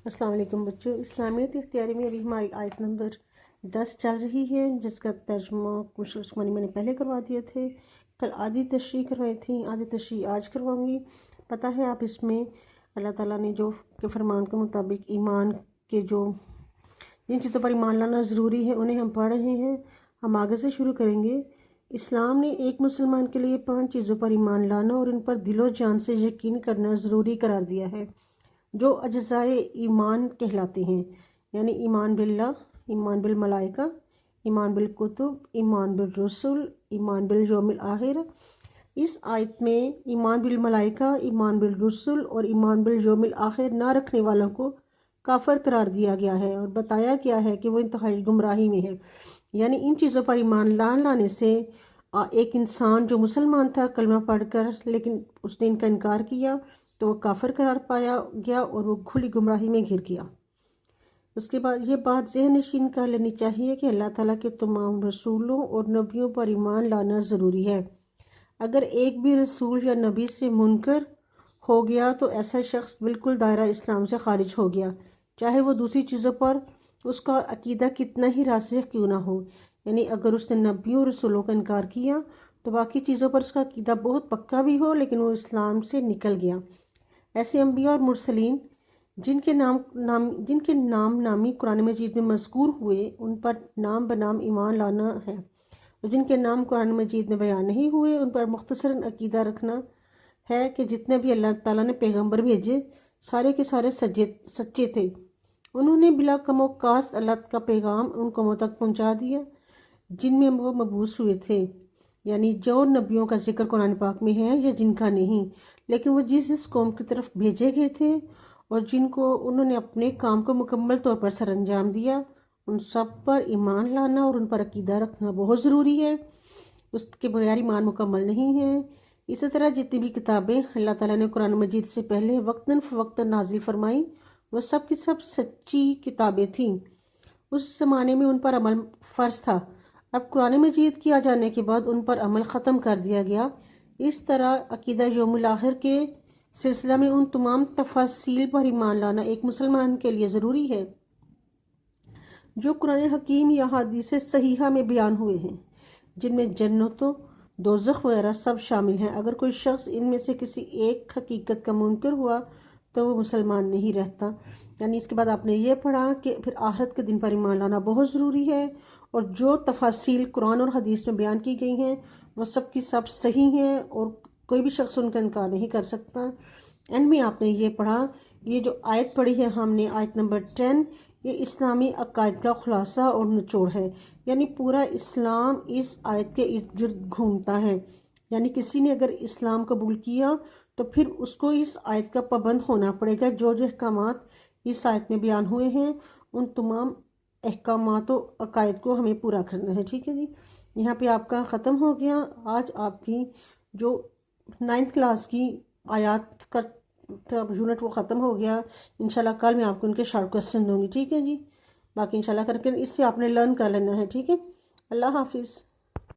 السلام علیکم بچوں، اسلامیت اختیاری میں ابھی ہماری آیت نمبر 10 چل رہی ہے، جس کا ترجمہ کچھ عثمانی میں نے پہلے کروا دیے تھے۔ کل آدھی تشریح کروائی تھی، آدھی تشریح آج کرواؤں گی۔ پتہ ہے آپ اس میں اللہ تعالیٰ نے جو کے فرمان کے مطابق ایمان کے جو جن چیزوں پر ایمان لانا ضروری ہے انہیں ہم پڑھ رہے ہیں۔ ہم آگے سے شروع کریں گے۔ اسلام نے ایک مسلمان کے لیے 5 چیزوں پر ایمان لانا اور ان پر دل و جان سے یقین کرنا ضروری قرار دیا ہے، جو اجزائے ایمان کہلاتے ہیں، یعنی ایمان باللہ، ایمان بالملائکہ، ایمان بالکتب، ایمان بالرسل، ایمان بالیوم الآخر۔ اس آیت میں ایمان بالملائکہ، ایمان بالرسل اور ایمان بالیوم الآخر نہ رکھنے والوں کو کافر قرار دیا گیا ہے اور بتایا گیا ہے کہ وہ انتہائی گمراہی میں ہے۔ یعنی ان چیزوں پر ایمان لانے سے ایک انسان جو مسلمان تھا کلمہ پڑھ کر لیکن اس نے ان کا انکار کیا تو وہ کافر قرار پایا گیا اور وہ کھلی گمراہی میں گر گیا۔ اس کے بعد یہ بات ذہن نشین کر لینی چاہیے کہ اللہ تعالیٰ کے تمام رسولوں اور نبیوں پر ایمان لانا ضروری ہے۔ اگر ایک بھی رسول یا نبی سے منکر ہو گیا تو ایسا شخص بالکل دائرہ اسلام سے خارج ہو گیا، چاہے وہ دوسری چیزوں پر اس کا عقیدہ کتنا ہی راسخ کیوں نہ ہو۔ یعنی اگر اس نے نبیوں اور رسولوں کا انکار کیا تو باقی چیزوں پر اس کا عقیدہ بہت پکا بھی ہو لیکن وہ اسلام سے نکل گیا۔ ایسے انبیاء اور مرسلین جن کے نام نامی قرآن مجید میں مذکور ہوئے ان پر نام بنام ایمان لانا ہے، اور جن کے نام قرآن مجید میں بیان نہیں ہوئے ان پر مختصراً عقیدہ رکھنا ہے کہ جتنے بھی اللہ تعالیٰ نے پیغمبر بھیجے سارے کے سارے سچے تھے، انہوں نے بلا کم و کاست اللہ کا پیغام ان قوموں تک پہنچا دیا جن میں وہ مبعوث ہوئے تھے، یعنی جو نبیوں کا ذکر قرآن پاک میں ہے یا جن کا نہیں، لیکن وہ جس قوم کی طرف بھیجے گئے تھے اور جن کو انہوں نے اپنے کام کو مکمل طور پر سر انجام دیا، ان سب پر ایمان لانا اور ان پر عقیدہ رکھنا بہت ضروری ہے۔ اس کے بغیر ایمان مکمل نہیں ہے۔ اسی طرح جتنی بھی کتابیں اللہ تعالیٰ نے قرآن مجید سے پہلے وقتاً فوقتاً نازل فرمائیں وہ سب کی سب سچی کتابیں تھیں۔ اس زمانے میں ان پر عمل فرض تھا، اب قرآن مجید کی آ جانے کے بعد ان پر عمل ختم کر دیا گیا۔ اس طرح عقیدہ یوم الآخر کے سلسلہ میں ان تمام تفاصیل پر ایمان لانا ایک مسلمان کے لیے ضروری ہے جو قرآن حکیم یا حدیث صحیحہ میں بیان ہوئے ہیں، جن میں جنت و دوزخ وغیرہ سب شامل ہیں۔ اگر کوئی شخص ان میں سے کسی ایک حقیقت کا منکر ہوا تو وہ مسلمان نہیں رہتا۔ یعنی اس کے بعد آپ نے یہ پڑھا کہ پھر آخرت کے دن پر ایمان لانا بہت ضروری ہے، اور جو تفاصیل قرآن اور حدیث میں بیان کی گئی ہیں وہ سب کی سب صحیح ہیں اور کوئی بھی شخص ان کا انکار نہیں کر سکتا۔ اینڈ میں آپ نے یہ پڑھا، یہ جو آیت پڑھی ہے ہم نے آیت نمبر 10، یہ اسلامی عقائد کا خلاصہ اور نچوڑ ہے، یعنی پورا اسلام اس آیت کے ارد گرد گھومتا ہے۔ یعنی کسی نے اگر اسلام قبول کیا تو پھر اس کو اس آیت کا پابند ہونا پڑے گا۔ جو جو احکامات اس آیت میں بیان ہوئے ہیں ان تمام احکامات و عقائد کو ہمیں پورا کرنا ہے، ٹھیک ہے جی۔ یہاں پہ آپ کا ختم ہو گیا آج آپ کی جو 9th کلاس کی آیات کا یونٹ وہ ختم ہو گیا۔ انشاءاللہ کل میں آپ کو ان کے شارٹ کوسچن دوں گی، ٹھیک ہے جی۔ باقی انشاءاللہ کر کے اس سے آپ نے لرن کر لینا ہے، ٹھیک ہے۔ اللہ حافظ۔